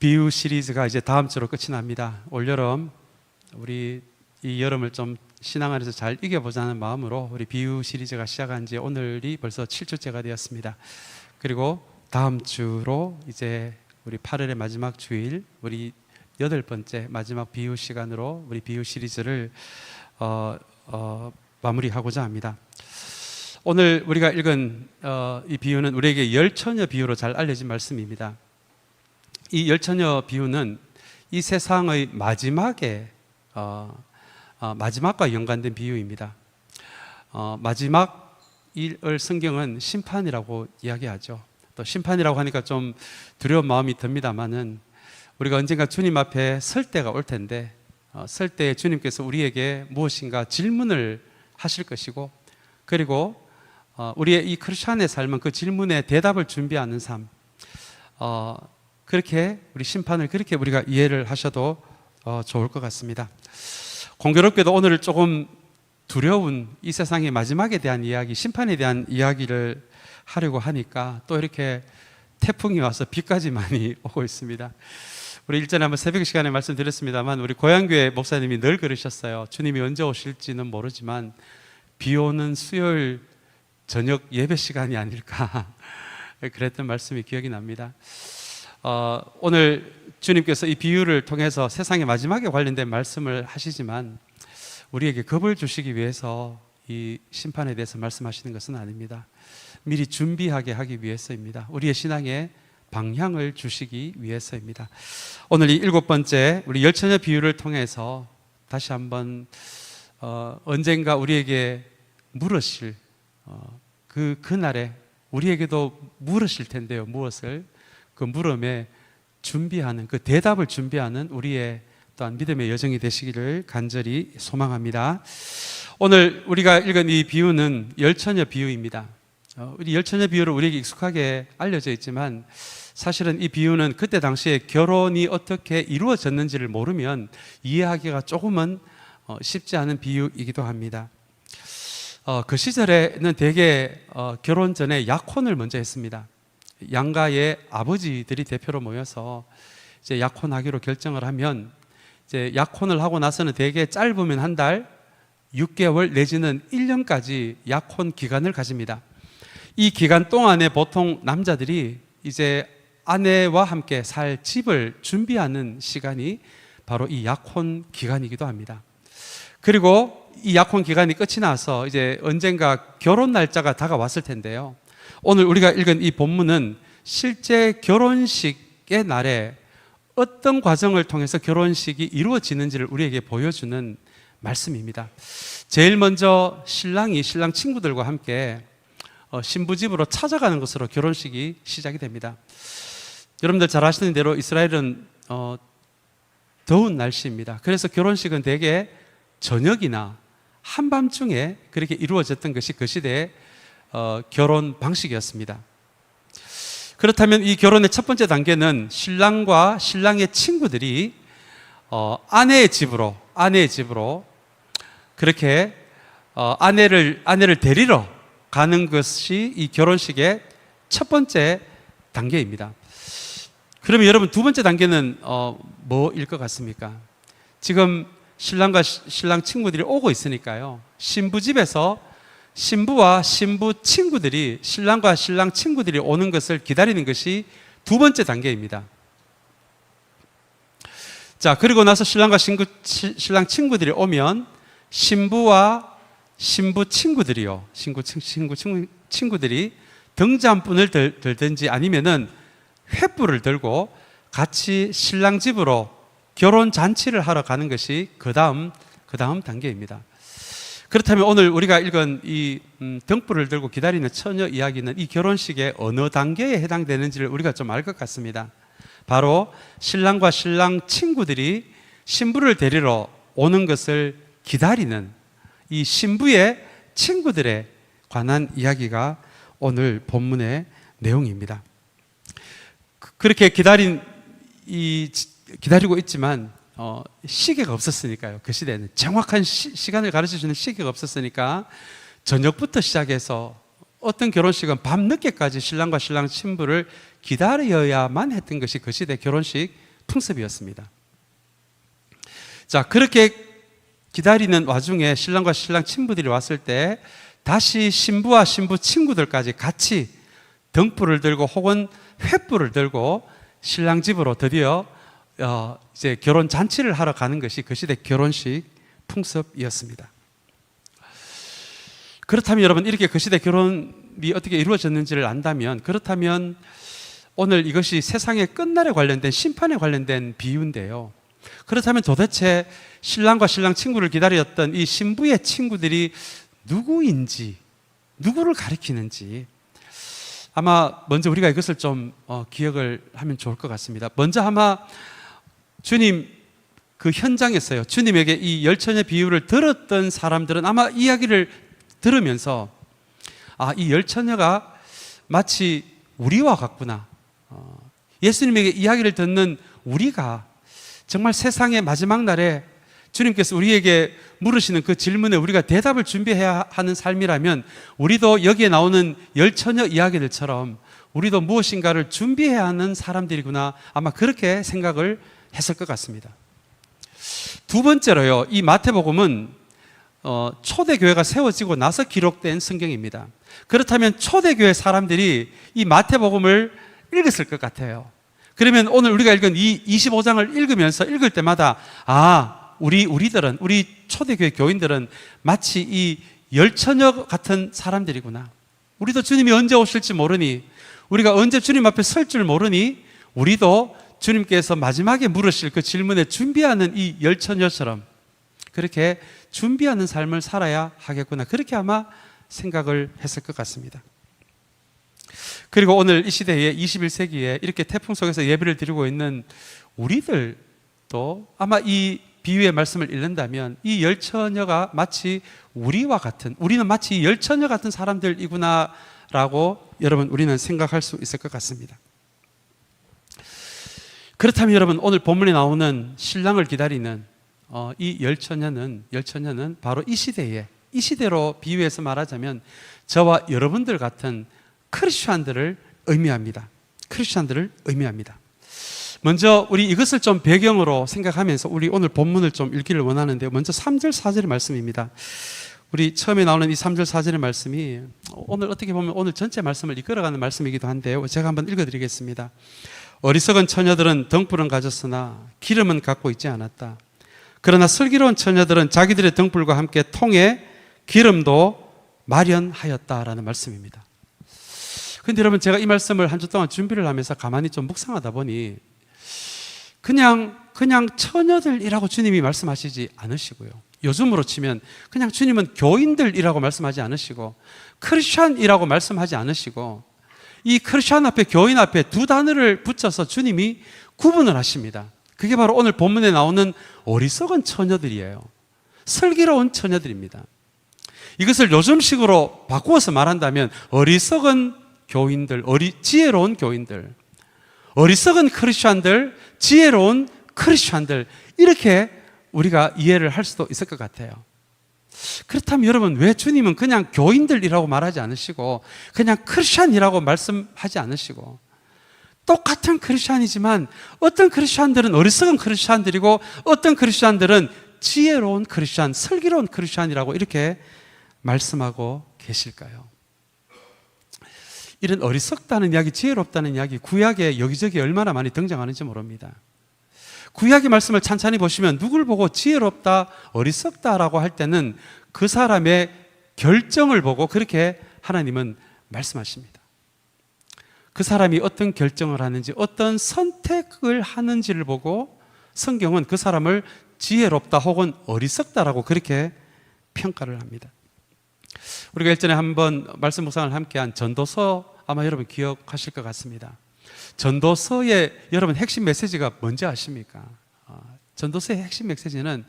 비유 시리즈가 이제 다음 주로 끝이 납니다. 올여름 우리 이 여름을 좀 신앙 안에서 잘 이겨보자는 마음으로 우리 비유 시리즈가 시작한 지 오늘이 벌써 7주째가 되었습니다. 그리고 다음 주로 이제 우리 8월의 마지막 주일 우리 8번째 마지막 비유 시간으로 우리 비유 시리즈를 마무리하고자 합니다. 오늘 우리가 읽은 이 비유는 우리에게 열처녀 비유로 잘 알려진 말씀입니다. 이 열처녀 비유는 이 세상의 마지막과 연관된 비유입니다. 마지막을 성경은 심판이라고 이야기하죠. 또 심판이라고 하니까 좀 두려운 마음이 듭니다만은 우리가 언젠가 주님 앞에 설 때가 올 텐데 설 때 주님께서 우리에게 무엇인가 질문을 하실 것이고 그리고 우리의 이 크리스천의 삶은 그 질문에 대답을 준비하는 삶, 그렇게 우리 심판을 그렇게 우리가 이해를 하셔도 좋을 것 같습니다. 공교롭게도 오늘 조금 두려운 이 세상의 마지막에 대한 이야기, 심판에 대한 이야기를 하려고 하니까 또 이렇게 태풍이 와서 비까지 많이 오고 있습니다. 우리 일전에 한번 새벽 시간에 말씀드렸습니다만 우리 고향교회 목사님이 늘 그러셨어요. 주님이 언제 오실지는 모르지만 비 오는 수요일 저녁 예배 시간이 아닐까 그랬던 말씀이 기억이 납니다. 오늘 주님께서 이 비유를 통해서 세상의 마지막에 관련된 말씀을 하시지만 우리에게 겁을 주시기 위해서 이 심판에 대해서 말씀하시는 것은 아닙니다. 미리 준비하게 하기 위해서입니다. 우리의 신앙에 방향을 주시기 위해서입니다. 오늘 이 7번째 우리 열처녀 비유를 통해서 다시 한번 언젠가 우리에게 물으실 그날에 우리에게도 물으실 텐데요. 무엇을? 그 물음에 준비하는, 그 대답을 준비하는 우리의 또한 믿음의 여정이 되시기를 간절히 소망합니다. 오늘 우리가 읽은 이 비유는 열처녀 비유입니다. 우리 열처녀 비유를 우리에게 익숙하게 알려져 있지만 사실은 이 비유는 그때 당시에 결혼이 어떻게 이루어졌는지를 모르면 이해하기가 조금은 쉽지 않은 비유이기도 합니다. 그 시절에는 대개 결혼 전에 약혼을 먼저 했습니다. 양가의 아버지들이 대표로 모여서 이제 약혼하기로 결정을 하면 이제 약혼을 하고 나서는 대개 짧으면 한 달, 6개월 내지는 1년까지 약혼 기간을 가집니다. 이 기간 동안에 보통 남자들이 이제 아내와 함께 살 집을 준비하는 시간이 바로 이 약혼 기간이기도 합니다. 그리고 이 약혼 기간이 끝이 나서 이제 언젠가 결혼 날짜가 다가왔을 텐데요. 오늘 우리가 읽은 이 본문은 실제 결혼식의 날에 어떤 과정을 통해서 결혼식이 이루어지는지를 우리에게 보여주는 말씀입니다. 제일 먼저 신랑 친구들과 함께 신부 집으로 찾아가는 것으로 결혼식이 시작이 됩니다. 여러분들 잘 아시는 대로 이스라엘은 더운 날씨입니다. 그래서 결혼식은 대개 저녁이나 한밤중에 그렇게 이루어졌던 것이 그 시대의 결혼 방식이었습니다. 그렇다면 이 결혼의 첫 번째 단계는 신랑과 신랑의 친구들이 아내의 집으로 그렇게 아내를 데리러 가는 것이 이 결혼식의 첫 번째 단계입니다. 그러면 여러분 두 번째 단계는 뭐일 것 같습니까? 지금 신랑과 신랑 친구들이 오고 있으니까요. 신부 집에서 신부와 신부 친구들이 신랑과 신랑 친구들이 오는 것을 기다리는 것이 두 번째 단계입니다. 자, 그리고 나서 신랑과 신랑 친구들이 오면 신부와 신부 친구들이요. 친구들이 등잔불을 들든지 아니면은 횃불을 들고 같이 신랑 집으로 결혼 잔치를 하러 가는 것이 그 다음 단계입니다. 그렇다면 오늘 우리가 읽은 이 등불을 들고 기다리는 처녀 이야기는 이 결혼식의 어느 단계에 해당되는지를 우리가 좀 알 것 같습니다. 바로 신랑과 신랑 친구들이 신부를 데리러 오는 것을 기다리는 이 신부의 친구들에 관한 이야기가 오늘 본문의 내용입니다. 그렇게 기다리고 있지만 시계가 없었으니까요. 그 시대에는 정확한 시간을 가르쳐주는 시계가 없었으니까 저녁부터 시작해서 어떤 결혼식은 밤늦게까지 신랑과 신랑 신부를 기다려야만 했던 것이 그 시대 결혼식 풍습이었습니다. 자, 그렇게 기다리는 와중에 신랑과 신랑 친부들이 왔을 때 다시 신부와 신부 친구들까지 같이 등불을 들고 혹은 횃불을 들고 신랑 집으로 드디어 이제 결혼 잔치를 하러 가는 것이 그 시대 결혼식 풍습이었습니다. 그렇다면 여러분, 이렇게 그 시대 결혼이 어떻게 이루어졌는지를 안다면, 그렇다면 오늘 이것이 세상의 끝날에 관련된, 심판에 관련된 비유인데요. 그렇다면 도대체 신랑과 신랑 친구를 기다렸던 이 신부의 친구들이 누구인지, 누구를 가리키는지 아마 먼저 우리가 이것을 좀 기억을 하면 좋을 것 같습니다. 먼저 아마 주님 그 현장에서요, 주님에게 이 열처녀 비유를 들었던 사람들은 아마 이야기를 들으면서 이 열처녀가 마치 우리와 같구나. 예수님에게 이야기를 듣는 우리가 정말 세상의 마지막 날에 주님께서 우리에게 물으시는 그 질문에 우리가 대답을 준비해야 하는 삶이라면 우리도 여기에 나오는 열처녀 이야기들처럼 우리도 무엇인가를 준비해야 하는 사람들이구나, 아마 그렇게 생각을 했을 것 같습니다. 두 번째로요, 이 마태복음은 초대교회가 세워지고 나서 기록된 성경입니다. 그렇다면 초대교회 사람들이 이 마태복음을 읽었을 것 같아요. 그러면 오늘 우리가 읽은 이 25장을 읽으면서 읽을 때마다 우리 초대교회 교인들은 마치 이 열처녀 같은 사람들이구나. 우리도 주님이 언제 오실지 모르니, 우리가 언제 주님 앞에 설 줄 모르니 우리도 주님께서 마지막에 물으실 그 질문에 준비하는 이 열처녀처럼 그렇게 준비하는 삶을 살아야 하겠구나, 그렇게 아마 생각을 했을 것 같습니다. 그리고 오늘 이 시대에 21세기에 이렇게 태풍 속에서 예배를 드리고 있는 우리들도 아마 이 비유의 말씀을 읽는다면 이 열처녀가 마치 우리와 같은, 우리는 마치 열처녀 같은 사람들이구나 라고 여러분 우리는 생각할 수 있을 것 같습니다. 그렇다면 여러분, 오늘 본문에 나오는 신랑을 기다리는 이 열처녀는 바로 이 시대로 비유해서 말하자면 저와 여러분들 같은 크리스찬들을 의미합니다. 크리스찬들을 의미합니다. 먼저 우리 이것을 좀 배경으로 생각하면서 우리 오늘 본문을 좀 읽기를 원하는데요. 먼저 3절 4절의 말씀입니다. 우리 처음에 나오는 이 3절 4절의 말씀이 오늘 어떻게 보면 오늘 전체 말씀을 이끌어가는 말씀이기도 한데요. 제가 한번 읽어드리겠습니다. 어리석은 처녀들은 등불은 가졌으나 기름은 갖고 있지 않았다. 그러나 슬기로운 처녀들은 자기들의 등불과 함께 통에 기름도 마련하였다라는 말씀입니다. 그런데 여러분, 제가 이 말씀을 한 주 동안 준비를 하면서 가만히 좀 묵상하다 보니 그냥 처녀들이라고 주님이 말씀하시지 않으시고요, 요즘으로 치면 그냥 주님은 교인들이라고 말씀하지 않으시고 크리스찬이라고 말씀하지 않으시고 이 크리스찬 앞에 교인 앞에 두 단어를 붙여서 주님이 구분을 하십니다. 그게 바로 오늘 본문에 나오는 어리석은 처녀들이에요. 슬기로운 처녀들입니다. 이것을 요즘식으로 바꾸어서 말한다면 어리석은 교인들, 지혜로운 교인들, 어리석은 크리스찬들, 지혜로운 크리스찬들, 이렇게 우리가 이해를 할 수도 있을 것 같아요. 그렇다면 여러분, 왜 주님은 그냥 교인들이라고 말하지 않으시고 그냥 크리스찬이라고 말씀하지 않으시고, 똑같은 크리스찬이지만 어떤 크리스찬들은 어리석은 크리스찬들이고 어떤 크리스찬들은 지혜로운 크리스찬, 슬기로운 크리스찬이라고 이렇게 말씀하고 계실까요? 이런 어리석다는 이야기, 지혜롭다는 이야기, 구약에 여기저기 얼마나 많이 등장하는지 모릅니다. 구약의 말씀을 찬찬히 보시면 누굴 보고 지혜롭다, 어리석다라고 할 때는 그 사람의 결정을 보고 그렇게 하나님은 말씀하십니다. 그 사람이 어떤 결정을 하는지, 어떤 선택을 하는지를 보고 성경은 그 사람을 지혜롭다 혹은 어리석다라고 그렇게 평가를 합니다. 우리가 일전에 한번 말씀 묵상을 함께한 전도서, 아마 여러분 기억하실 것 같습니다. 전도서의 여러분 핵심 메시지가 뭔지 아십니까? 전도서의 핵심 메시지는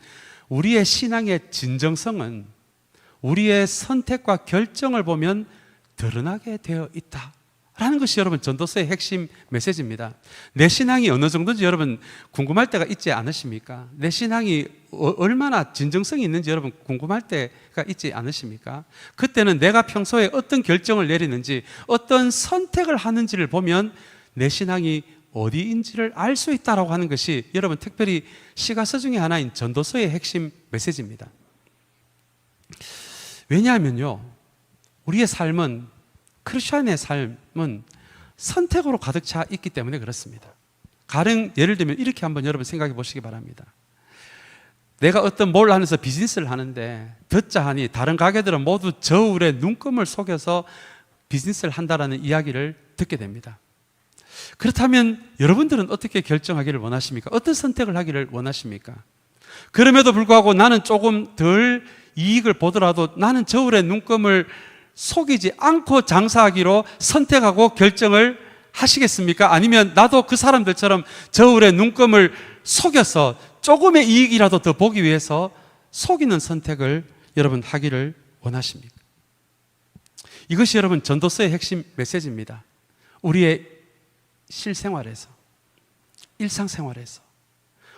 우리의 신앙의 진정성은 우리의 선택과 결정을 보면 드러나게 되어 있다 라는 것이 여러분 전도서의 핵심 메시지입니다. 내 신앙이 어느 정도인지 여러분 궁금할 때가 있지 않으십니까? 내 신앙이 얼마나 진정성이 있는지 여러분 궁금할 때가 있지 않으십니까? 그때는 내가 평소에 어떤 결정을 내리는지, 어떤 선택을 하는지를 보면 내 신앙이 어디인지를 알 수 있다라고 하는 것이 여러분 특별히 시가서 중에 하나인 전도서의 핵심 메시지입니다. 왜냐하면요, 우리의 삶은, 크리스천의 삶은 선택으로 가득 차 있기 때문에 그렇습니다. 가령 예를 들면 이렇게 한번 여러분 생각해 보시기 바랍니다. 내가 어떤 뭘 하면서 비즈니스를 하는데 듣자 하니 다른 가게들은 모두 저울에 눈금을 속여서 비즈니스를 한다라는 이야기를 듣게 됩니다. 그렇다면 여러분들은 어떻게 결정하기를 원하십니까? 어떤 선택을 하기를 원하십니까? 그럼에도 불구하고 나는 조금 덜 이익을 보더라도 나는 저울에 눈금을 속이지 않고 장사하기로 선택하고 결정을 하시겠습니까? 아니면 나도 그 사람들처럼 저울에 눈금을 속여서 조금의 이익이라도 더 보기 위해서 속이는 선택을 여러분 하기를 원하십니까? 이것이 여러분 전도서의 핵심 메시지입니다. 우리의 실생활에서, 일상생활에서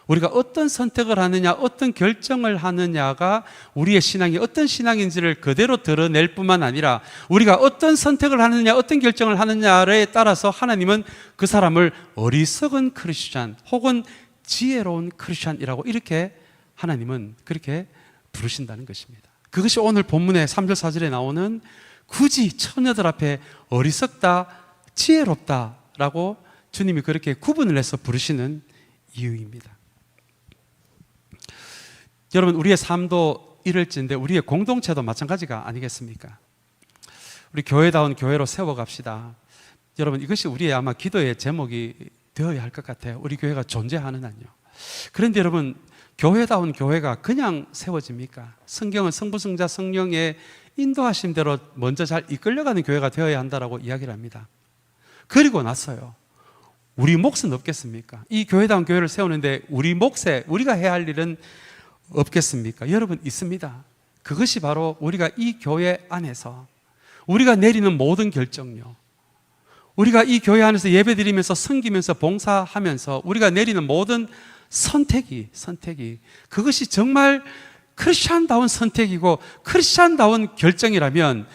우리가 어떤 선택을 하느냐, 어떤 결정을 하느냐가 우리의 신앙이 어떤 신앙인지를 그대로 드러낼 뿐만 아니라 우리가 어떤 선택을 하느냐, 어떤 결정을 하느냐에 따라서 하나님은 그 사람을 어리석은 크리스찬 혹은 지혜로운 크리스찬이라고 이렇게 하나님은 그렇게 부르신다는 것입니다. 그것이 오늘 본문의 3절 4절에 나오는 굳이 처녀들 앞에 어리석다, 지혜롭다라고 주님이 그렇게 구분을 해서 부르시는 이유입니다. 여러분, 우리의 삶도 이럴진데 우리의 공동체도 마찬가지가 아니겠습니까? 우리 교회다운 교회로 세워갑시다. 여러분, 이것이 우리의 아마 기도의 제목이 되어야 할 것 같아요. 우리 교회가 존재하는 한요. 그런데 여러분, 교회다운 교회가 그냥 세워집니까? 성경은 성부, 성자, 성령의 인도하심대로 먼저 잘 이끌려가는 교회가 되어야 한다라고 이야기를 합니다. 그리고 나서요, 우리 몫은 없겠습니까? 이 교회다운 교회를 세우는데 우리 몫에 우리가 해야 할 일은 없겠습니까? 여러분, 있습니다. 그것이 바로 우리가 이 교회 안에서 우리가 내리는 모든 결정요, 우리가 이 교회 안에서 예배드리면서 섬기면서 봉사하면서 우리가 내리는 모든 선택이 그것이 정말 크리스찬다운 선택이고 크리스찬다운 결정이라면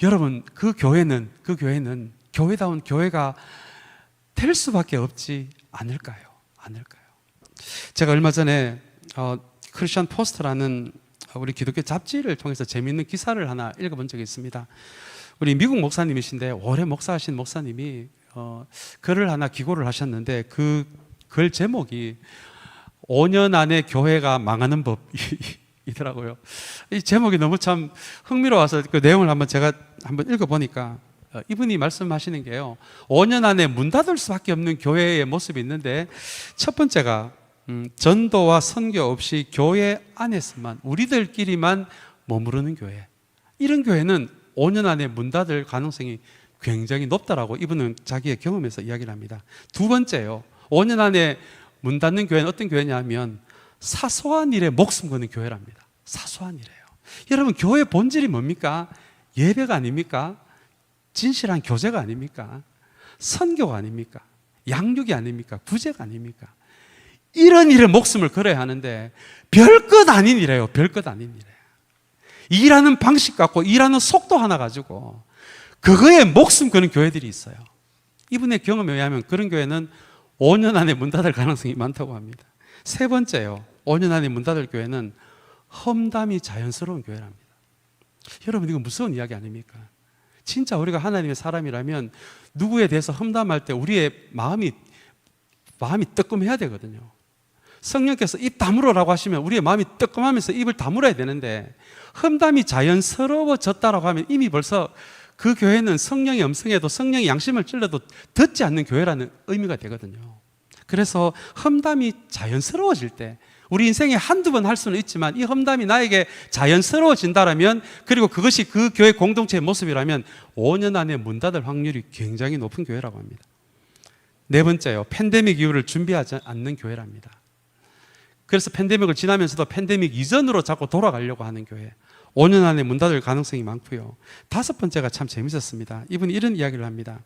여러분, 그 교회는 교회다운 교회가 될 수밖에 없지 않을까요? 제가 얼마 전에 크리스천 포스트라는 우리 기독교 잡지를 통해서 재미있는 기사를 하나 읽어본 적이 있습니다. 우리 미국 목사님이신데 오래 목사하신 목사님이 글을 하나 기고를 하셨는데 그 글 제목이 5년 안에 교회가 망하는 법이더라고요. 이 제목이 너무 참 흥미로워서 그 내용을 제가 한번 읽어보니까 이분이 말씀하시는 게요, 5년 안에 문 닫을 수밖에 없는 교회의 모습이 있는데 첫 번째가 전도와 선교 없이 교회 안에서만 우리들끼리만 머무르는 교회, 이런 교회는 5년 안에 문 닫을 가능성이 굉장히 높다라고 이분은 자기의 경험에서 이야기를 합니다. 두 번째요, 5년 안에 문 닫는 교회는 어떤 교회냐면 사소한 일에 목숨 거는 교회랍니다. 사소한 일이에요. 여러분, 교회 본질이 뭡니까? 예배가 아닙니까? 진실한 교제가 아닙니까? 선교가 아닙니까? 양육이 아닙니까? 구제가 아닙니까? 이런 일에 목숨을 걸어야 하는데 별것 아닌 일이에요. 별것 아닌 일이에요. 일하는 방식 갖고 일하는 속도 하나 가지고 그거에 목숨 거는 교회들이 있어요. 이분의 경험에 의하면 그런 교회는 5년 안에 문 닫을 가능성이 많다고 합니다. 세 번째요, 5년 안에 문 닫을 교회는 험담이 자연스러운 교회랍니다. 여러분, 이거 무서운 이야기 아닙니까? 진짜 우리가 하나님의 사람이라면 누구에 대해서 험담할 때 우리의 마음이 뜨끔해야 되거든요. 성령께서 입 다물어라고 하시면 우리의 마음이 뜨끔하면서 입을 다물어야 되는데 험담이 자연스러워졌다라고 하면 이미 벌써 그 교회는 성령의 음성에도 성령의 양심을 찔러도 듣지 않는 교회라는 의미가 되거든요. 그래서 험담이 자연스러워질 때, 우리 인생에 한두 번 할 수는 있지만 이 험담이 나에게 자연스러워진다라면, 그리고 그것이 그 교회 공동체의 모습이라면 5년 안에 문 닫을 확률이 굉장히 높은 교회라고 합니다. 네 번째요, 팬데믹 이후를 준비하지 않는 교회랍니다. 그래서 팬데믹을 지나면서도 팬데믹 이전으로 자꾸 돌아가려고 하는 교회, 5년 안에 문 닫을 가능성이 많고요. 다섯 번째가 참 재밌었습니다. 이분이 이런 이야기를 합니다.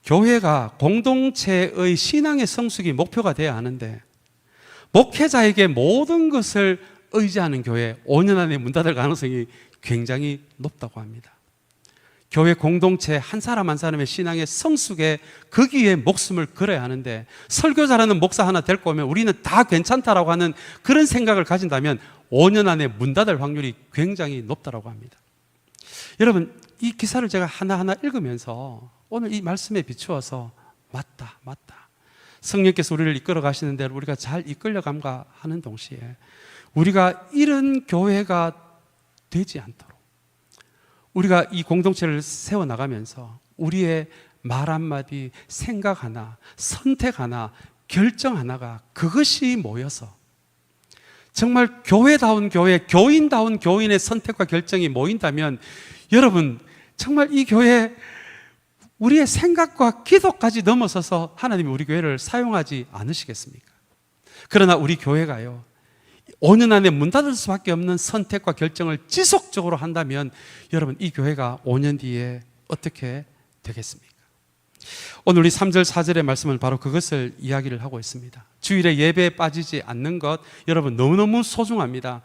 교회가 공동체의 신앙의 성숙이 목표가 돼야 하는데 목회자에게 모든 것을 의지하는 교회, 5년 안에 문 닫을 가능성이 굉장히 높다고 합니다. 교회 공동체 한 사람 한 사람의 신앙의 성숙에 거기에 목숨을 걸어야 하는데, 설교 잘하는 목사 하나 데리고 오면 우리는 다 괜찮다라고 하는 그런 생각을 가진다면 5년 안에 문 닫을 확률이 굉장히 높다라고 합니다. 여러분, 이 기사를 제가 하나하나 읽으면서 오늘 이 말씀에 비추어서 맞다. 성령께서 우리를 이끌어 가시는 대로 우리가 잘 이끌려감과 하는 동시에 우리가 이런 교회가 되지 않도록 우리가 이 공동체를 세워나가면서 우리의 말 한마디, 생각 하나, 선택 하나, 결정 하나가 그것이 모여서 정말 교회다운 교회, 교인다운 교인의 선택과 결정이 모인다면 여러분, 정말 이 교회 우리의 생각과 기도까지 넘어서서 하나님이 우리 교회를 사용하지 않으시겠습니까? 그러나 우리 교회가요, 5년 안에 문 닫을 수밖에 없는 선택과 결정을 지속적으로 한다면 여러분, 이 교회가 5년 뒤에 어떻게 되겠습니까? 오늘 우리 3절 4절의 말씀은 바로 그것을 이야기를 하고 있습니다. 주일에 예배에 빠지지 않는 것, 여러분 너무너무 소중합니다.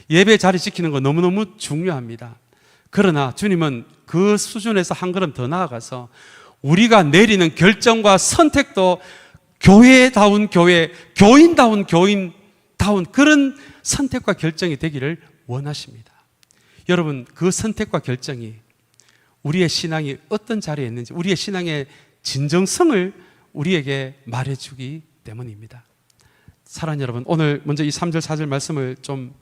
예배 자리 지키는 것 너무너무 중요합니다. 그러나 주님은 그 수준에서 한 걸음 더 나아가서 우리가 내리는 결정과 선택도 교회다운 교회, 교인다운 교인다운 그런 선택과 결정이 되기를 원하십니다. 여러분, 그 선택과 결정이 우리의 신앙이 어떤 자리에 있는지, 우리의 신앙의 진정성을 우리에게 말해주기 때문입니다. 사랑하는 여러분, 오늘 먼저 이 3절 4절 말씀을 좀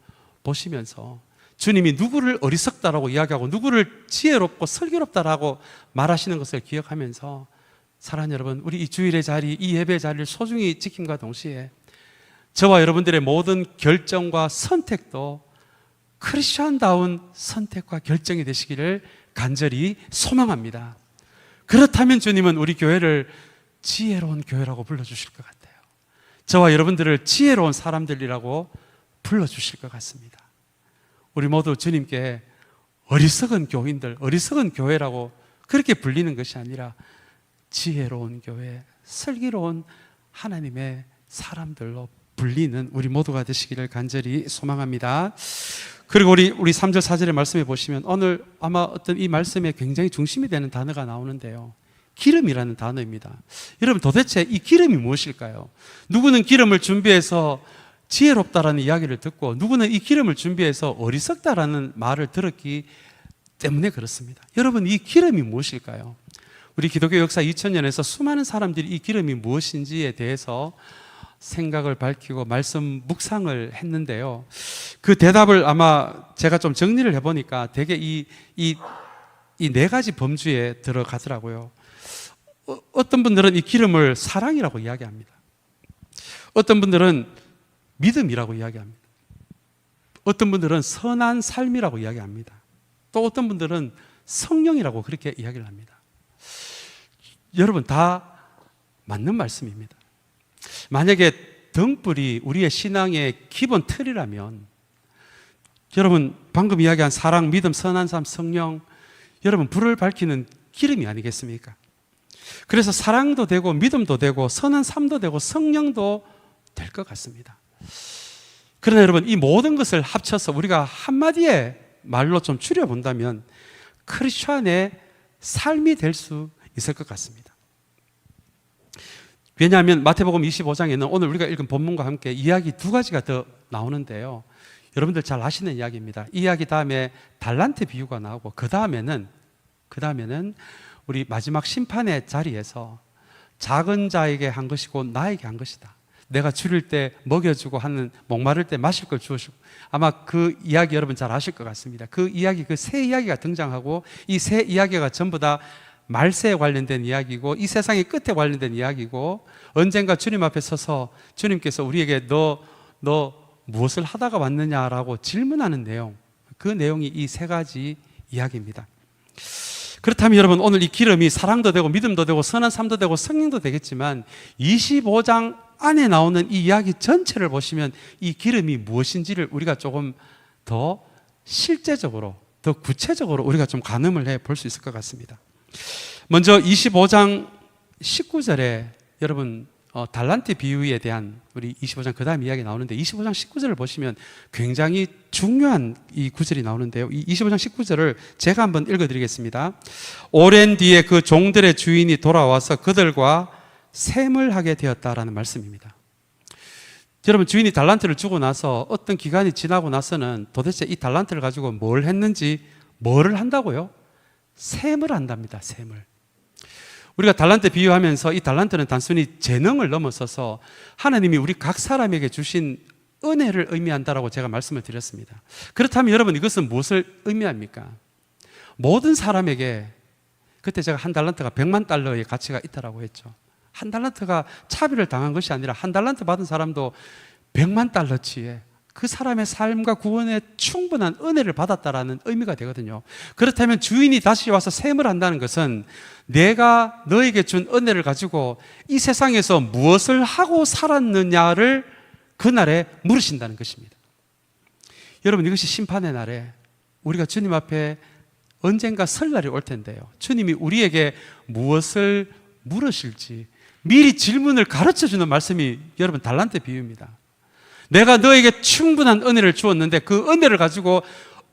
보시면서 주님이 누구를 어리석다라고 이야기하고 누구를 지혜롭고 슬기롭다라고 말하시는 것을 기억하면서, 사랑하는 여러분, 우리 이 주일의 자리, 이 예배의 자리를 소중히 지킴과 동시에 저와 여러분들의 모든 결정과 선택도 크리스천다운 선택과 결정이 되시기를 간절히 소망합니다. 그렇다면 주님은 우리 교회를 지혜로운 교회라고 불러주실 것 같아요. 저와 여러분들을 지혜로운 사람들이라고 불러주실 것 같습니다. 우리 모두 주님께 어리석은 교인들, 어리석은 교회라고 그렇게 불리는 것이 아니라 지혜로운 교회, 슬기로운 하나님의 사람들로 불리는 우리 모두가 되시기를 간절히 소망합니다. 그리고 우리 3절 4절의 말씀에 보시면 오늘 아마 어떤 이 말씀에 굉장히 중심이 되는 단어가 나오는데요, 기름이라는 단어입니다. 여러분, 도대체 이 기름이 무엇일까요? 누구는 기름을 준비해서 지혜롭다라는 이야기를 듣고 누구는 이 기름을 준비해서 어리석다라는 말을 들었기 때문에 그렇습니다. 여러분, 이 기름이 무엇일까요? 우리 기독교 역사 2000년에서 수많은 사람들이 이 기름이 무엇인지에 대해서 생각을 밝히고 말씀 묵상을 했는데요, 그 대답을 아마 제가 좀 정리를 해보니까 되게 이 네 가지 범주에 들어가더라고요. 어떤 분들은 이 기름을 사랑이라고 이야기합니다. 어떤 분들은 믿음이라고 이야기합니다. 어떤 분들은 선한 삶이라고 이야기합니다. 또 어떤 분들은 성령이라고 그렇게 이야기를 합니다. 여러분, 다 맞는 말씀입니다. 만약에 등불이 우리의 신앙의 기본 틀이라면 여러분, 방금 이야기한 사랑, 믿음, 선한 삶, 성령, 여러분 불을 밝히는 기름이 아니겠습니까? 그래서 사랑도 되고 믿음도 되고 선한 삶도 되고 성령도 될 것 같습니다. 그러나 여러분, 이 모든 것을 합쳐서 우리가 한마디의 말로 좀 줄여본다면 크리스천의 삶이 될 수 있을 것 같습니다. 왜냐하면 마태복음 25장에는 오늘 우리가 읽은 본문과 함께 이야기 두 가지가 더 나오는데요, 여러분들 잘 아시는 이야기입니다. 이 이야기 다음에 달란트 비유가 나오고 그 다음에는 우리 마지막 심판의 자리에서 작은 자에게 한 것이고 나에게 한 것이다. 내가 줄일 때 먹여주고 하는, 목마를 때 마실 걸 주어주고, 아마 그 이야기 여러분 잘 아실 것 같습니다. 그 이야기, 그 세 이야기가 등장하고 이 세 이야기가 전부 다 말세에 관련된 이야기고 이 세상의 끝에 관련된 이야기고, 언젠가 주님 앞에 서서 주님께서 우리에게 너 무엇을 하다가 왔느냐라고 질문하는 내용, 그 내용이 이 세 가지 이야기입니다. 그렇다면 여러분, 오늘 이 기름이 사랑도 되고 믿음도 되고 선한 삶도 되고 성령도 되겠지만 25장 안에 나오는 이 이야기 전체를 보시면 이 기름이 무엇인지를 우리가 조금 더 실제적으로, 더 구체적으로 우리가 좀 가늠을 해 볼 수 있을 것 같습니다. 먼저 25장 19절에 여러분 달란트 비유에 대한 우리 25장 그 다음 이야기 나오는데 25장 19절을 보시면 굉장히 중요한 이 구절이 나오는데요. 이 25장 19절을 제가 한번 읽어드리겠습니다. 오랜 뒤에 그 종들의 주인이 돌아와서 그들과 셈을 하게 되었다라는 말씀입니다. 여러분, 주인이 달란트를 주고 나서 어떤 기간이 지나고 나서는 도대체 이 달란트를 가지고 뭘 했는지, 뭐를 한다고요? 셈을 한답니다. 셈을. 우리가 달란트 비유하면서 이 달란트는 단순히 재능을 넘어서서 하나님이 우리 각 사람에게 주신 은혜를 의미한다라고 제가 말씀을 드렸습니다. 그렇다면 여러분, 이것은 무엇을 의미합니까? 모든 사람에게, 그때 제가 한 달란트가 100만 달러의 가치가 있다라고 했죠. 한 달란트가 차별을 당한 것이 아니라 한 달란트 받은 사람도 100만 달러치의 그 사람의 삶과 구원에 충분한 은혜를 받았다라는 의미가 되거든요. 그렇다면 주인이 다시 와서 셈을 한다는 것은 내가 너에게 준 은혜를 가지고 이 세상에서 무엇을 하고 살았느냐를 그날에 물으신다는 것입니다. 여러분, 이것이 심판의 날에 우리가 주님 앞에 언젠가 설날이 올 텐데요, 주님이 우리에게 무엇을 물으실지 미리 질문을 가르쳐주는 말씀이 여러분 달란트 비유입니다. 내가 너에게 충분한 은혜를 주었는데 그 은혜를 가지고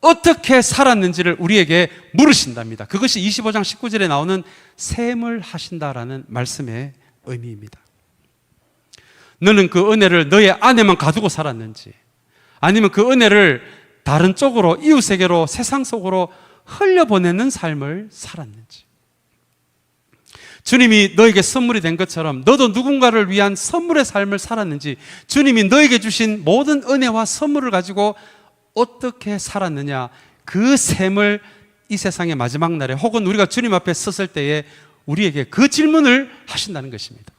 어떻게 살았는지를 우리에게 물으신답니다. 그것이 25장 19절에 나오는 셈을 하신다라는 말씀의 의미입니다. 너는 그 은혜를 너의 안에만 가두고 살았는지, 아니면 그 은혜를 다른 쪽으로, 이웃에게로, 세상 속으로 흘려보내는 삶을 살았는지, 주님이 너에게 선물이 된 것처럼 너도 누군가를 위한 선물의 삶을 살았는지, 주님이 너에게 주신 모든 은혜와 선물을 가지고 어떻게 살았느냐, 그 셈을 이 세상의 마지막 날에 혹은 우리가 주님 앞에 섰을 때에 우리에게 그 질문을 하신다는 것입니다.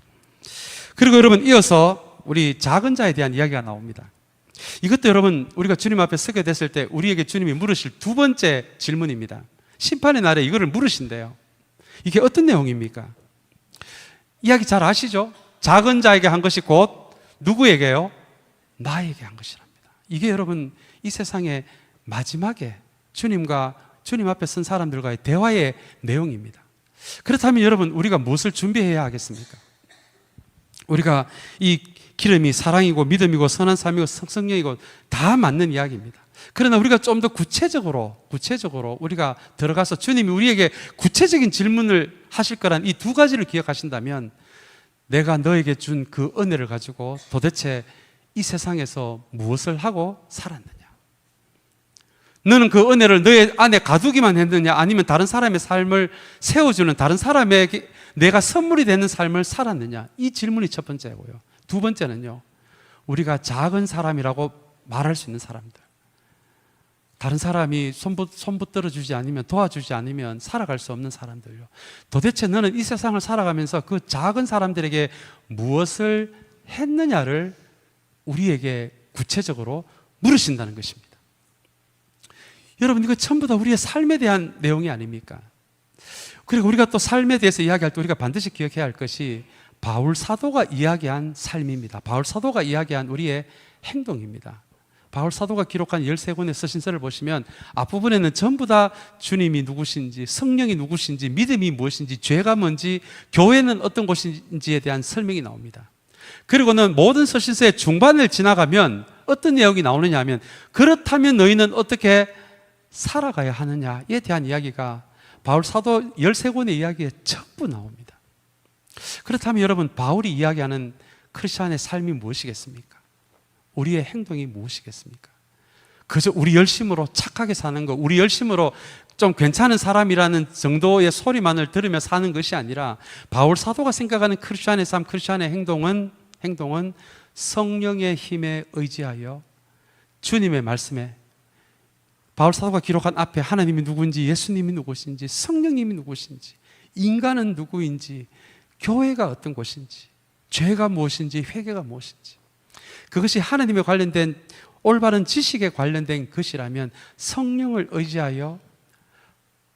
그리고 여러분, 이어서 우리 작은 자에 대한 이야기가 나옵니다. 이것도 여러분, 우리가 주님 앞에 서게 됐을 때 우리에게 주님이 물으실 두 번째 질문입니다. 심판의 날에 이거를 물으신대요. 이게 어떤 내용입니까? 이야기 잘 아시죠? 작은 자에게 한 것이 곧 누구에게요? 나에게 한 것이랍니다. 이게 여러분, 이 세상의 마지막에 주님과 주님 앞에 선 사람들과의 대화의 내용입니다. 그렇다면 여러분, 우리가 무엇을 준비해야 하겠습니까? 우리가 이 기름이 사랑이고 믿음이고 선한 삶이고 성령이고 다 맞는 이야기입니다. 그러나 우리가 좀 더 구체적으로 우리가 들어가서 주님이 우리에게 구체적인 질문을 하실 거란 이 두 가지를 기억하신다면, 내가 너에게 준 그 은혜를 가지고 도대체 이 세상에서 무엇을 하고 살았느냐? 너는 그 은혜를 너의 안에 가두기만 했느냐? 아니면 다른 사람의 삶을 세워주는, 다른 사람에게 내가 선물이 되는 삶을 살았느냐? 이 질문이 첫 번째고요. 두 번째는요, 우리가 작은 사람이라고 말할 수 있는 사람들, 다른 사람이 손붙들어 주지 않으면, 도와주지 않으면 살아갈 수 없는 사람들요. 도대체 너는 이 세상을 살아가면서 그 작은 사람들에게 무엇을 했느냐를 우리에게 구체적으로 물으신다는 것입니다. 여러분, 이거 전부 다 우리의 삶에 대한 내용이 아닙니까? 그리고 우리가 또 삶에 대해서 이야기할 때 우리가 반드시 기억해야 할 것이 바울 사도가 이야기한 삶입니다. 바울 사도가 이야기한 우리의 행동입니다. 바울 사도가 기록한 13권의 서신서를 보시면 앞부분에는 전부 다 주님이 누구신지, 성령이 누구신지, 믿음이 무엇인지, 죄가 뭔지, 교회는 어떤 곳인지에 대한 설명이 나옵니다. 그리고는 모든 서신서의 중반을 지나가면 어떤 내용이 나오느냐 하면, 그렇다면 너희는 어떻게 살아가야 하느냐에 대한 이야기가 바울 사도 13권의 이야기에 전부 나옵니다. 그렇다면 여러분, 바울이 이야기하는 크리스찬의 삶이 무엇이겠습니까? 우리의 행동이 무엇이겠습니까? 그저 우리 열심으로 착하게 사는 것, 우리 열심으로 좀 괜찮은 사람이라는 정도의 소리만을 들으며 사는 것이 아니라, 바울 사도가 생각하는 크리스찬의 삶, 크리스찬의 행동은 성령의 힘에 의지하여 주님의 말씀에, 바울 사도가 기록한 앞에 하나님이 누구인지, 예수님이 누구신지, 성령님이 누구신지, 인간은 누구인지, 교회가 어떤 곳인지, 죄가 무엇인지, 회개가 무엇인지, 그것이 하나님에 관련된 올바른 지식에 관련된 것이라면 성령을 의지하여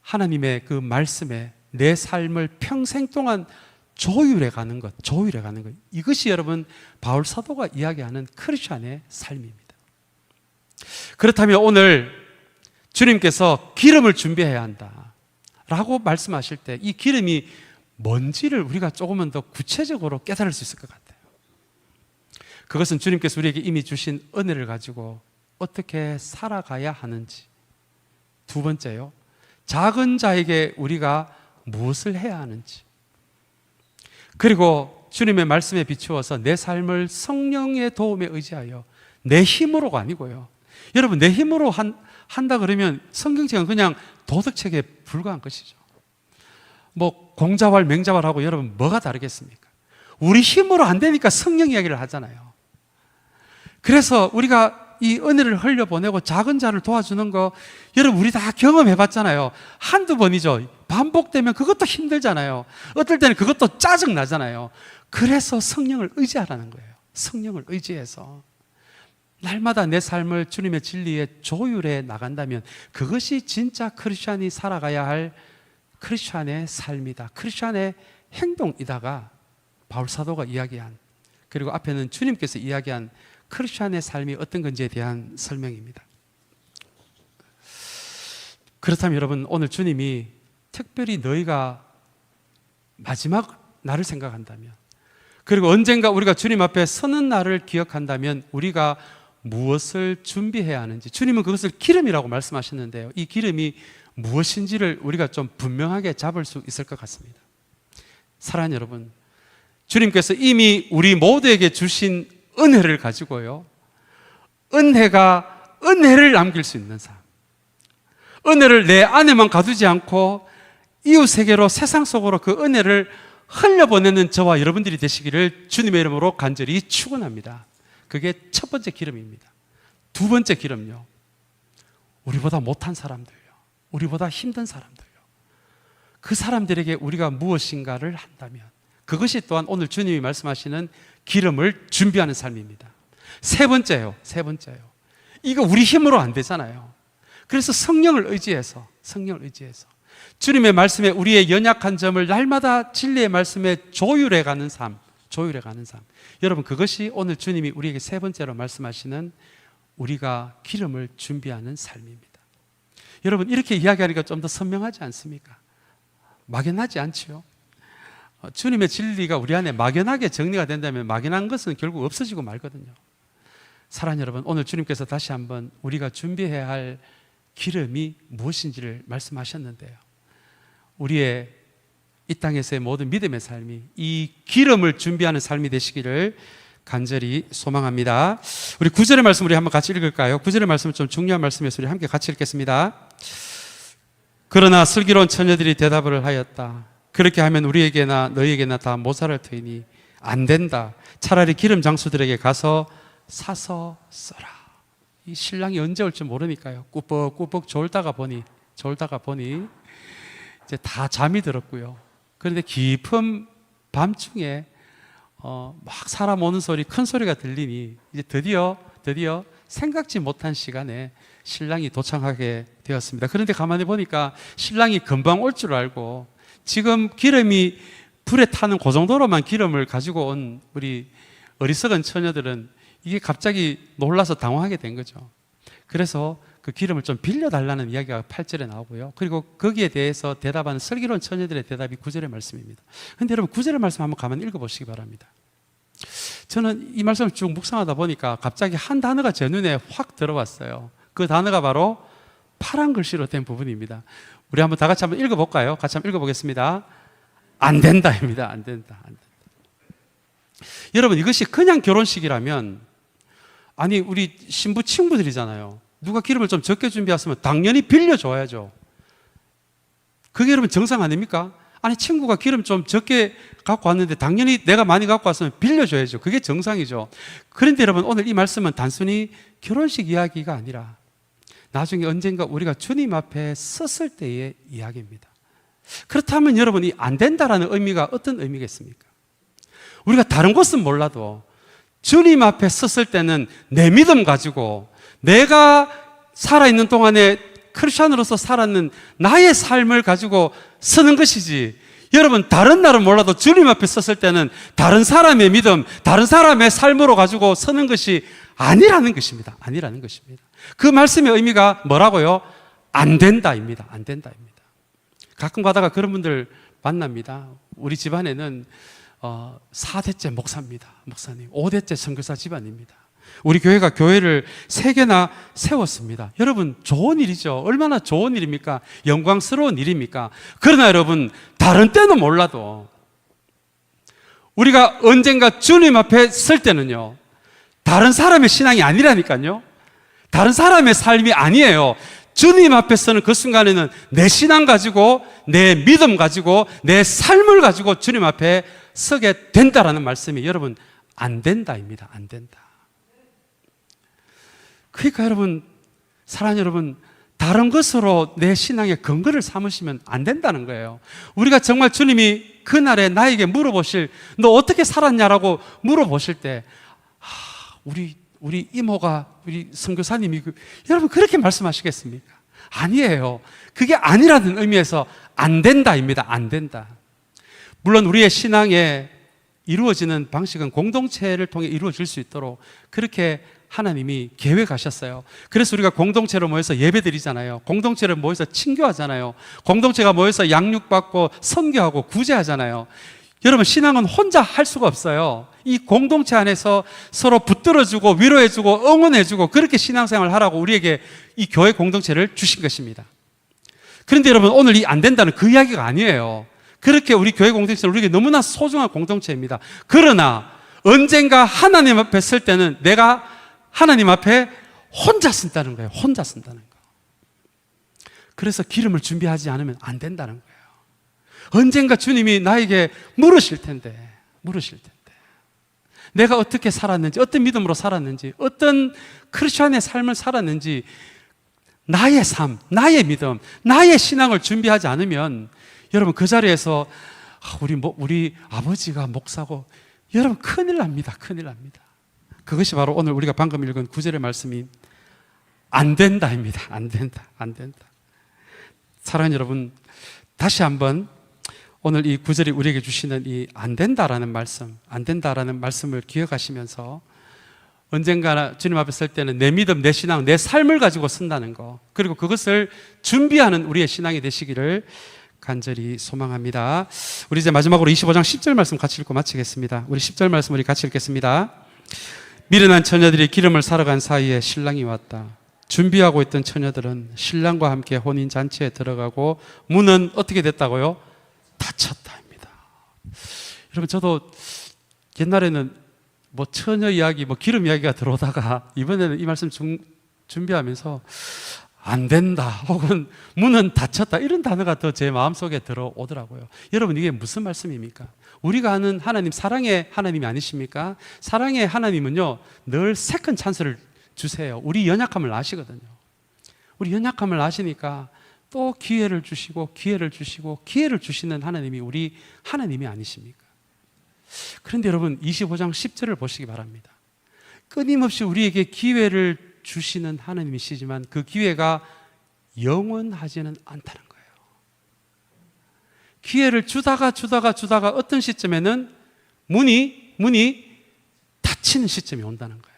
하나님의 그 말씀에 내 삶을 평생 동안 조율해 가는 것. 이것이 여러분 바울 사도가 이야기하는 크리스찬의 삶입니다. 그렇다면 오늘 주님께서 기름을 준비해야 한다 라고 말씀하실 때 이 기름이 뭔지를 우리가 조금은 더 구체적으로 깨달을 수 있을 것 같아요. 그것은 주님께서 우리에게 이미 주신 은혜를 가지고 어떻게 살아가야 하는지. 두 번째요, 작은 자에게 우리가 무엇을 해야 하는지. 그리고 주님의 말씀에 비추어서 내 삶을 성령의 도움에 의지하여, 내 힘으로가 아니고요. 여러분, 내 힘으로 한다 그러면 성경책은 그냥 도덕책에 불과한 것이죠. 뭐 공자왈 맹자왈하고 여러분 뭐가 다르겠습니까? 우리 힘으로 안 되니까 성령 이야기를 하잖아요. 그래서 우리가 이 은혜를 흘려보내고 작은 자를 도와주는 거, 여러분 우리 다 경험해 봤잖아요. 한두 번이죠. 반복되면 그것도 힘들잖아요. 어떨 때는 그것도 짜증나잖아요. 그래서 성령을 의지하라는 거예요. 성령을 의지해서 날마다 내 삶을 주님의 진리에 조율해 나간다면 그것이 진짜 크리스찬이 살아가야 할 크리스찬의 삶이다, 크리스찬의 행동이다가 바울 사도가 이야기한, 그리고 앞에는 주님께서 이야기한 크리스찬의 삶이 어떤 건지에 대한 설명입니다. 그렇다면 여러분, 오늘 주님이 특별히 너희가 마지막 날을 생각한다면, 그리고 언젠가 우리가 주님 앞에 서는 날을 기억한다면 우리가 무엇을 준비해야 하는지, 주님은 그것을 기름이라고 말씀하셨는데요, 이 기름이 무엇인지를 우리가 좀 분명하게 잡을 수 있을 것 같습니다. 사랑하는 여러분, 주님께서 이미 우리 모두에게 주신 은혜를 가지고요, 은혜가 은혜를 남길 수 있는 삶, 은혜를 내 안에만 가두지 않고 이웃에게로, 세상 속으로 그 은혜를 흘려보내는 저와 여러분들이 되시기를 주님의 이름으로 간절히 축원합니다. 그게 첫 번째 기름입니다. 두 번째 기름요, 우리보다 못한 사람들요, 우리보다 힘든 사람들요, 그 사람들에게 우리가 무엇인가를 한다면 그것이 또한 오늘 주님이 말씀하시는 기름을 준비하는 삶입니다. 세 번째요, 이거 우리 힘으로 안 되잖아요. 그래서 성령을 의지해서 주님의 말씀에 우리의 연약한 점을 날마다 진리의 말씀에 조율해 가는 삶. 여러분, 그것이 오늘 주님이 우리에게 세 번째로 말씀하시는 우리가 기름을 준비하는 삶입니다. 여러분, 이렇게 이야기하니까 좀 더 선명하지 않습니까? 막연하지 않지요? 주님의 진리가 우리 안에 막연하게 정리가 된다면 막연한 것은 결국 없어지고 말거든요. 사랑하는 여러분, 오늘 주님께서 다시 한번 우리가 준비해야 할 기름이 무엇인지를 말씀하셨는데요, 우리의 이 땅에서의 모든 믿음의 삶이 이 기름을 준비하는 삶이 되시기를 간절히 소망합니다. 우리 9절의 말씀 우리 한번 같이 읽을까요? 9절의 말씀은 좀 중요한 말씀에서 우리 함께 같이 읽겠습니다. 그러나 슬기로운 처녀들이 대답을 하였다. 그렇게 하면 우리에게나 너희에게나 다 모자랄 터이니 안 된다. 차라리 기름 장수들에게 가서 사서 써라. 이 신랑이 언제 올지 모르니까요, 꾸벅꾸벅 졸다가 보니 이제 다 잠이 들었고요. 그런데 깊은 밤중에 막 사람 오는 소리, 큰 소리가 들리니 이제 드디어 생각지 못한 시간에 신랑이 도착하게 되었습니다. 그런데 가만히 보니까 신랑이 금방 올 줄 알고 지금 기름이 불에 타는 그 정도로만 기름을 가지고 온 우리 어리석은 처녀들은 이게 갑자기 놀라서 당황하게 된 거죠. 그래서 그 기름을 좀 빌려달라는 이야기가 8절에 나오고요, 그리고 거기에 대해서 대답하는 슬기로운 처녀들의 대답이 9절의 말씀입니다. 그런데 여러분, 9절의 말씀 한번 가만히 읽어보시기 바랍니다. 저는 이 말씀을 쭉 묵상하다 보니까 갑자기 한 단어가 제 눈에 확 들어왔어요. 그 단어가 바로 파란 글씨로 된 부분입니다. 우리 한번 다 같이 한번 읽어볼까요? 같이 한번 읽어보겠습니다. 안 된다입니다. 안 된다. 여러분, 이것이 그냥 결혼식이라면, 아니 우리 신부 친구들이잖아요. 누가 기름을 좀 적게 준비했으면 당연히 빌려줘야죠. 그게 여러분 정상 아닙니까? 아니 친구가 기름 좀 적게 갖고 왔는데 당연히 내가 많이 갖고 왔으면 빌려줘야죠. 그게 정상이죠. 그런데 여러분, 오늘 이 말씀은 단순히 결혼식 이야기가 아니라 나중에 언젠가 우리가 주님 앞에 섰을 때의 이야기입니다. 그렇다면 여러분, 이 안 된다라는 의미가 어떤 의미겠습니까? 우리가 다른 것은 몰라도 주님 앞에 섰을 때는 내 믿음 가지고 내가 살아있는 동안에 크리스찬으로서 살았는 나의 삶을 가지고 서는 것이지, 여러분 다른 날은 몰라도 주님 앞에 섰을 때는 다른 사람의 믿음, 다른 사람의 삶으로 가지고 서는 것이 아니라는 것입니다. 그 말씀의 의미가 뭐라고요? 안 된다입니다. 가끔 가다가 그런 분들 만납니다. 우리 집안에는 4대째 목사입니다. 목사님. 5대째 선교사 집안입니다. 우리 교회가 교회를 3개나 세웠습니다. 여러분, 좋은 일이죠. 얼마나 좋은 일입니까? 영광스러운 일입니까? 그러나 여러분, 다른 때는 몰라도 우리가 언젠가 주님 앞에 설 때는요, 다른 사람의 신앙이 아니라니까요. 다른 사람의 삶이 아니에요. 주님 앞에 서는 그 순간에는 내 신앙 가지고, 내 믿음 가지고, 내 삶을 가지고 주님 앞에 서게 된다라는 말씀이 여러분, 안 된다입니다. 안 된다. 그러니까 여러분, 사랑하는 여러분, 다른 것으로 내 신앙의 근거를 삼으시면 안 된다는 거예요. 우리가 정말 주님이 그날에 나에게 물어보실, 너 어떻게 살았냐라고 물어보실 때, 우리 이모가, 우리 선교사님이 여러분 그렇게 말씀하시겠습니까? 아니에요. 그게 아니라는 의미에서 안 된다입니다. 안 된다. 물론 우리의 신앙에 이루어지는 방식은 공동체를 통해 이루어질 수 있도록 그렇게 하나님이 계획하셨어요. 그래서 우리가 공동체로 모여서 예배드리잖아요. 공동체로 모여서 친교하잖아요. 공동체가 모여서 양육받고 선교하고 구제하잖아요. 여러분, 신앙은 혼자 할 수가 없어요. 이 공동체 안에서 서로 붙들어주고 위로해주고 응원해주고 그렇게 신앙생활을 하라고 우리에게 이 교회 공동체를 주신 것입니다. 그런데 여러분, 오늘 이 안 된다는 그 이야기가 아니에요. 그렇게 우리 교회 공동체는 우리에게 너무나 소중한 공동체입니다. 그러나 언젠가 하나님 앞에 설 때는 내가 하나님 앞에 혼자 쓴다는 거예요. 혼자 쓴다는 거. 그래서 기름을 준비하지 않으면 안 된다는 거예요. 언젠가 주님이 나에게 물으실 텐데 내가 어떻게 살았는지, 어떤 믿음으로 살았는지, 어떤 크리스천의 삶을 살았는지, 나의 삶, 나의 믿음, 나의 신앙을 준비하지 않으면 여러분 그 자리에서 우리 아버지가 목사고, 여러분 큰일 납니다. 큰일 납니다. 그것이 바로 오늘 우리가 방금 읽은 9절의 말씀이 안 된다입니다. 안 된다. 안 된다. 사랑하는 여러분, 다시 한번 오늘 이 9절이 우리에게 주시는 이 안 된다라는 말씀, 안 된다라는 말씀을 기억하시면서 언젠가 주님 앞에 설 때는 내 믿음, 내 신앙, 내 삶을 가지고 쓴다는 거, 그리고 그것을 준비하는 우리의 신앙이 되시기를 간절히 소망합니다. 우리 이제 마지막으로 25장 10절 말씀 같이 읽고 마치겠습니다. 우리 10절 말씀 우리 같이 읽겠습니다. 미련한 처녀들이 기름을 사러 간 사이에 신랑이 왔다. 준비하고 있던 처녀들은 신랑과 함께 혼인잔치에 들어가고 문은 어떻게 됐다고요? 닫혔다입니다. 여러분, 저도 옛날에는 뭐 처녀 이야기, 뭐 기름 이야기가 들어오다가 이번에는 이 말씀 준비하면서 안 된다 혹은 문은 닫혔다 이런 단어가 더 제 마음속에 들어오더라고요. 여러분, 이게 무슨 말씀입니까? 우리가 아는 하나님, 사랑의 하나님이 아니십니까? 사랑의 하나님은요 늘 세컨 찬스를 주세요. 우리 연약함을 아시거든요. 우리 연약함을 아시니까 또 기회를 주시고 기회를 주시고 기회를 주시는 하나님이 우리 하나님이 아니십니까? 그런데 여러분, 25장 10절을 보시기 바랍니다. 끊임없이 우리에게 기회를 주시는 하나님이시지만 그 기회가 영원하지는 않다는 거예요. 기회를 주다가 어떤 시점에는 문이 닫히는 시점이 온다는 거예요.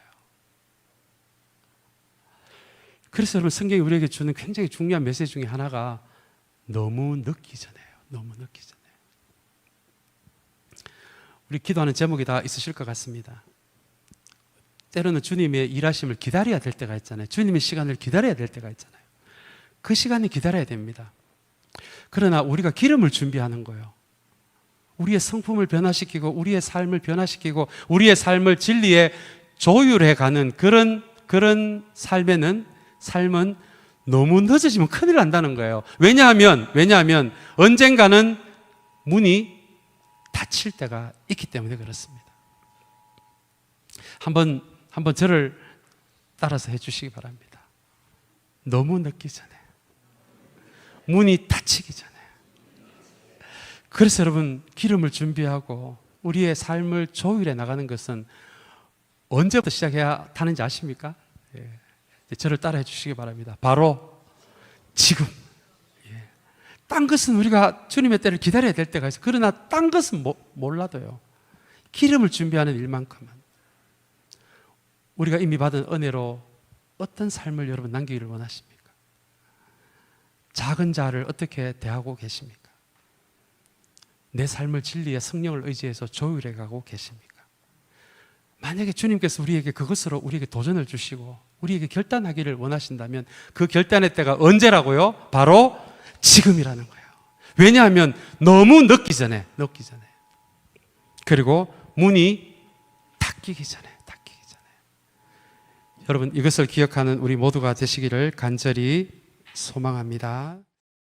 그래서 여러분, 성경이 우리에게 주는 굉장히 중요한 메시지 중에 하나가 너무 늦기 전에요. 너무 늦기 전에. 우리 기도하는 제목이 다 있으실 것 같습니다. 때로는 주님의 일하심을 기다려야 될 때가 있잖아요. 주님의 시간을 기다려야 될 때가 있잖아요. 그 시간을 기다려야 됩니다. 그러나 우리가 기름을 준비하는 거예요. 우리의 성품을 변화시키고 우리의 삶을 변화시키고 우리의 삶을 진리에 조율해가는 그런 삶은 너무 늦어지면 큰일 난다는 거예요. 왜냐하면 언젠가는 문이 닫힐 때가 있기 때문에 그렇습니다. 한번 저를 따라서 해주시기 바랍니다. 너무 늦기 전에, 문이 닫히기 전에. 그래서 여러분, 기름을 준비하고 우리의 삶을 조율해 나가는 것은 언제부터 시작해야 하는지 아십니까? 저를 따라해 주시기 바랍니다. 바로 지금. 딴 것은 우리가 주님의 때를 기다려야 될 때가 있어요. 그러나 딴 것은 몰라도요, 기름을 준비하는 일만큼은 우리가 이미 받은 은혜로 어떤 삶을 여러분 남기기를 원하십니까? 작은 자를 어떻게 대하고 계십니까? 내 삶을 진리의 성령을 의지해서 조율해 가고 계십니까? 만약에 주님께서 우리에게 그것으로 우리에게 도전을 주시고 우리에게 결단하기를 원하신다면 그 결단의 때가 언제라고요? 바로 지금이라는 거예요. 왜냐하면 너무 늦기 전에. 그리고 문이 닫히기 전에. 여러분, 이것을 기억하는 우리 모두가 되시기를 간절히 소망합니다.